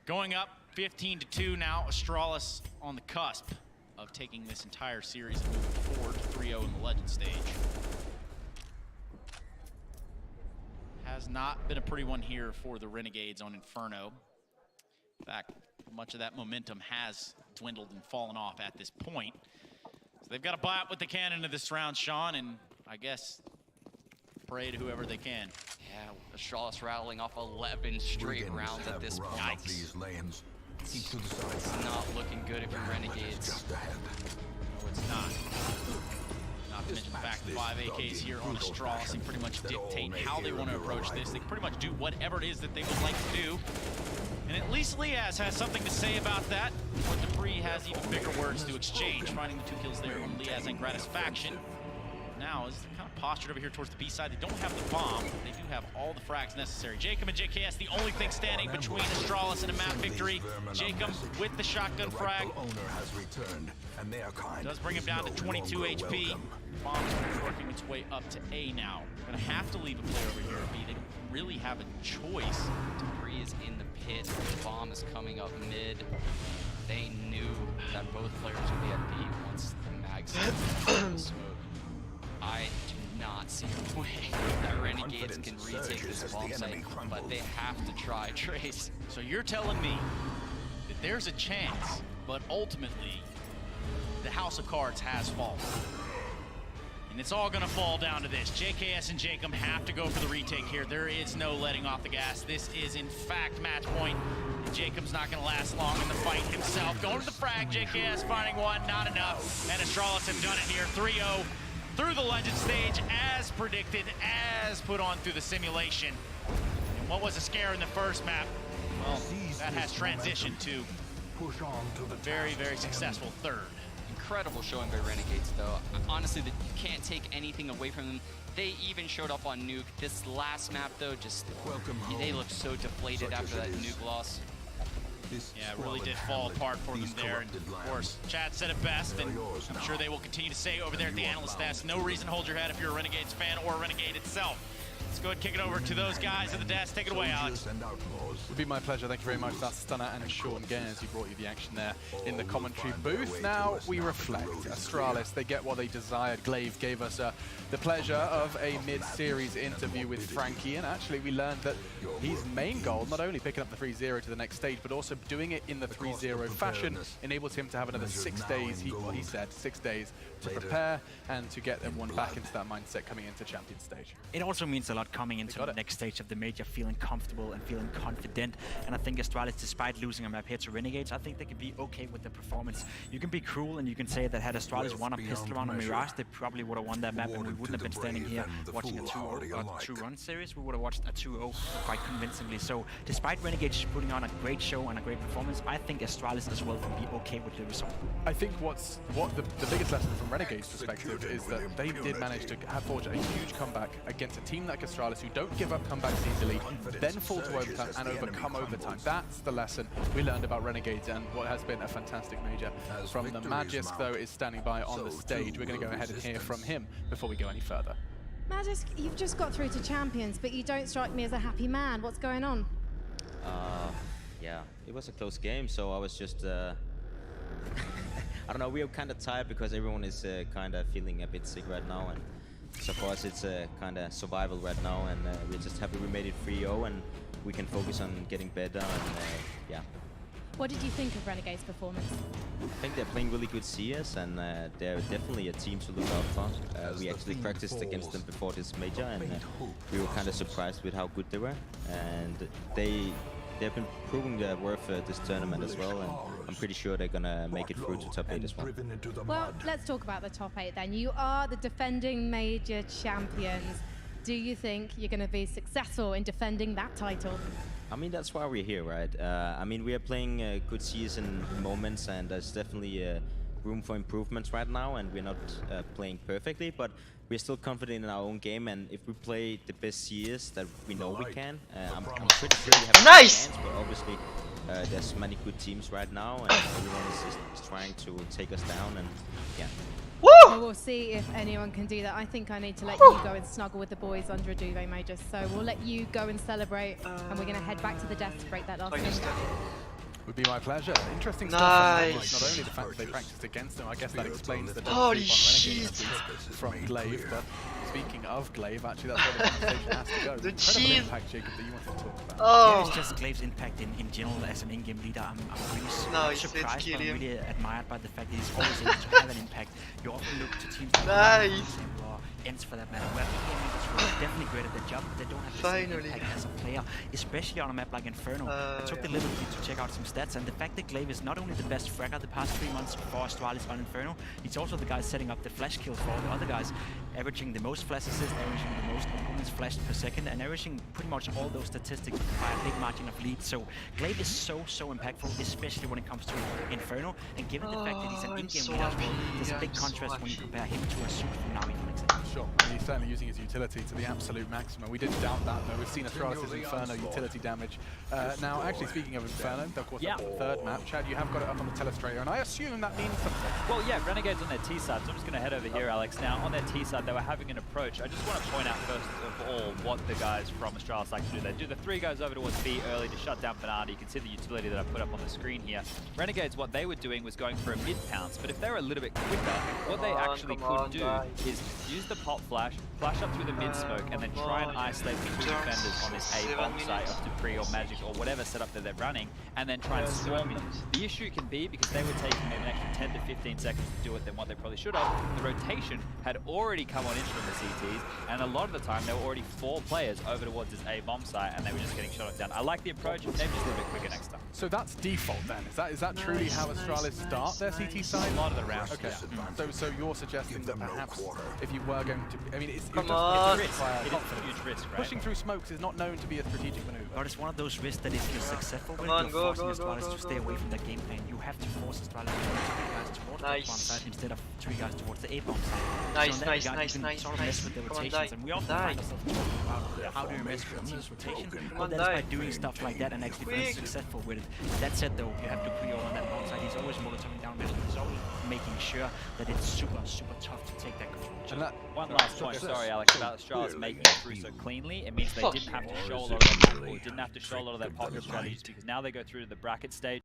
Going up 15-2 now. Astralis on the cusp of taking this entire series and moving forward to 3-0 in the Legend stage. Has not been a pretty one here for the Renegades on Inferno. In fact, much of that momentum has dwindled and fallen off at this point. So they've got to buy up what they can into this round, Sean, and I guess pray to whoever they can. Yeah, Astralis rattling off 11 straight rounds at this point. These lanes. Keep to the It's side. not looking good if you're Renegades. Just ahead. No, it's not. Not to mention the fact that 5 AKs here on Astralis can pretty much dictate how they want to approach this. They can pretty much do whatever it is that they would like to do. And at least Liaz has something to say about that. But Dupree has even bigger words to exchange, finding the 2 kills there on Liaz and Gratisfaction. Now is kind of postured over here towards the B side. They don't have the bomb, but they do have all the frags necessary. Jacob and JKS, the only thing standing between Astralis and a map victory. Jacob with the shotgun frag. Owner has returned, and their kind Does bring him down to 22 HP. Bomb is working its way up to A now. Gonna have to leave a player over here at B. They don't really have a choice. Dupree is in the pit. The bomb is coming up mid. They knew that both players would be at B once the mag smoke. I do not see a way that Renegades can retake this bomb site, but they have to try, Trace. So you're telling me that there's a chance, but ultimately the House of Cards has fallen. And it's all gonna fall down to this. JKS and Jacob have to go for the retake here. There is no letting off the gas. This is in fact match point. And Jacob's not gonna last long in the fight himself. Going to the frag, JKS finding one, not enough. And Astralis have done it here, 3-0. Through the Legend stage, as predicted, as put on through the simulation. And what was a scare in the first map, well, that has transitioned to push on to the very, very successful third. Incredible showing by Renegades, though. Honestly, you can't take anything away from them. They even showed up on Nuke. This last map, though, just they looked so deflated after that Nuke loss. Yeah, it really did fall apart for them there. And of course, Chad said it best, and I'm sure they will continue to say over there at the analyst desk, no reason to hold your head if you're a Renegades fan or a Renegade itself. Let's go ahead and kick it over to those guys at the desk. Take it away, Alex. It would be my pleasure. Thank you very much. That's Stunner and Sean Gaines who brought you the action there in the commentary booth. Now we reflect. Astralis, they get what they desired. Glaive gave us the pleasure of a mid-series interview with Frankie, and actually we learned that his main goal, not only picking up the 3-0 to the next stage, but also doing it in the 3-0 fashion, enables him to have another 6 days, he said, 6 days to prepare and to get everyone back into that mindset coming into champion stage. It also means a lot coming into the next stage of the major, feeling comfortable and feeling confident. And I think Astralis, despite losing a map here to Renegades, I think they can be okay with the performance. You can be cruel and you can say that had Astralis won a pistol round on Mirage, they probably would have won that map, and we wouldn't have been standing here watching a 2-run series. We would have watched a 2-0 quite convincingly. So despite Renegades putting on a great show and a great performance, I think Astralis as well can be okay with the result. I think what the biggest lesson from Renegades' perspective is that they did manage to forge a huge comeback against a team like Astralis who don't give up comebacks easily, then fall to overtime and overcome overtime. That's the lesson we learned about Renegades and what has been a fantastic major from them. Magisk, though, is standing by on the stage. We're going to go ahead and hear from him before we go any further. Magisk, you've just got through to champions, but you don't strike me as a happy man. What's going on? Yeah, it was a close game, so I was just I don't know, we are kind of tired because everyone is kind of feeling a bit sick right now, and so for us it's kind of survival right now, and we're just happy we made it 3-0 and we can focus on getting better, and yeah. What did you think of Renegade's performance? I think they're playing really good CS, and they're definitely a team to look out for. We actually practiced against them before this major, and we were kind of surprised with how good they were, and they've been proving their worth this tournament as well, and I'm pretty sure they're gonna make it through to top 8 as well. Well, let's talk about the top 8 then. You are the defending major champions. Do you think you're going to be successful in defending that title? I mean, that's why we're here, right? I mean, we are playing good season moments, and there's definitely room for improvements right now, and we're not playing perfectly, but we're still confident in our own game, and if we play the best CS that we know we can, I'm pretty sure we have a chance, but obviously there's many good teams right now, and everyone is just trying to take us down, and yeah. Well, we'll see if anyone can do that. I think I need to let you go and snuggle with the boys under a duvet, Major. So we'll let you go and celebrate, and we're going to head back to the desk to break that last game. Would be my pleasure. Interesting stuff. Nice. Not only the fact that they practiced against him, I guess that explains the Holy double sweep on Renegade shit. at least from Glaive. But speaking of Glaive, actually that's where the conversation has to go. The Incredible cheese. impact, Jacob, that you wanted to talk about. Yeah, it's Oh, just Glaive's impact in general as an in-game leader. I'm really Nice, let's surprised, kill but I'm him. really admired by the fact that he's always able to have an impact. You often look to teams like Nice. or Ents for that matter, where in-game leaders who are definitely great at their job, but they don't have the same Finally. impact as a player, especially on a map like Inferno. I took the yeah. liberty to check out some stats, and the fact that Glaive is not only the best fragger the past 3 months for Astralis on Inferno, he's also the guy setting up the flash kill for all the other guys, averaging the most flash assists, averaging the most opponents flashed per second, and averaging pretty much all those statistics by a big margin of lead. So Glaive is so impactful, especially when it comes to Inferno, and given the fact that he's an I'm in-game so leader as well, happy, there's a I'm big so contrast when you happy. compare him to a Super from Navi, for example. Sure, and he's certainly using his utility to the absolute maximum. We didn't doubt that, though. We've seen Astralis' Inferno utility damage. Now, actually, speaking of Inferno, of course, that's the third map. Chad, you have got it up on the telestrator, and I assume that means something. Well, yeah, Renegade's on their T side, so I'm just going to head over here, Alex. Now, on their T side, they were having an approach. I just want to point out, first of all, what the guys from Astralis like to do. They do the 3 goes over towards B early to shut down Banana. You can see the utility that I put up on the screen here. Renegades, what they were doing was going for a mid pounce, but if they were a little bit quicker, what they actually could do is use the pop flash up through the mid smoke, and then try and isolate the 2 defenders on this A bomb site of Dupree or Magic or whatever setup that they're running, and then try and swarm in. The issue can be, because they were taking maybe an extra 10 to 15 seconds to do it than what they probably should have, the rotation had already come on in from the CTs, and a lot of the time there were already 4 players over towards this A bomb site, and they were just getting shot down. I like the approach, maybe just a little bit quicker next time. So that's default then. Is that truly how Astralis start their CT side? A lot of the rounds. Okay. So you're suggesting that perhaps if you were going to, I mean, it Come does on. It's require a confidence. huge risk, right? Pushing through smokes is not known to be a strategic maneuver. But it's one of those risks that if you're successful with, on, you're go, forcing go, Astralis go, to stay go, away go. from that game plan. You have to force Astralis to put 3 guys towards that Nice. one side instead of 3 guys towards the A bomb side. Nice, so in that nice, regard, nice, you can nice, sort of nice. mess with the Come on, rotations, die. and we often Die. find ourselves talking about how do you mess with team's rotation, Come but on, that is by die. doing stuff like that and actually being Quick. successful with it. That said though, you have to pre on that bomb side. He's always monitoring down measures. He's always making sure that it's super tough to take that control. And that, One last point, sorry Alex, about Astralis making it through so cleanly. It means they Fuck didn't you. have to show a lot of their pocket strategies, because now they go through to the bracket stage.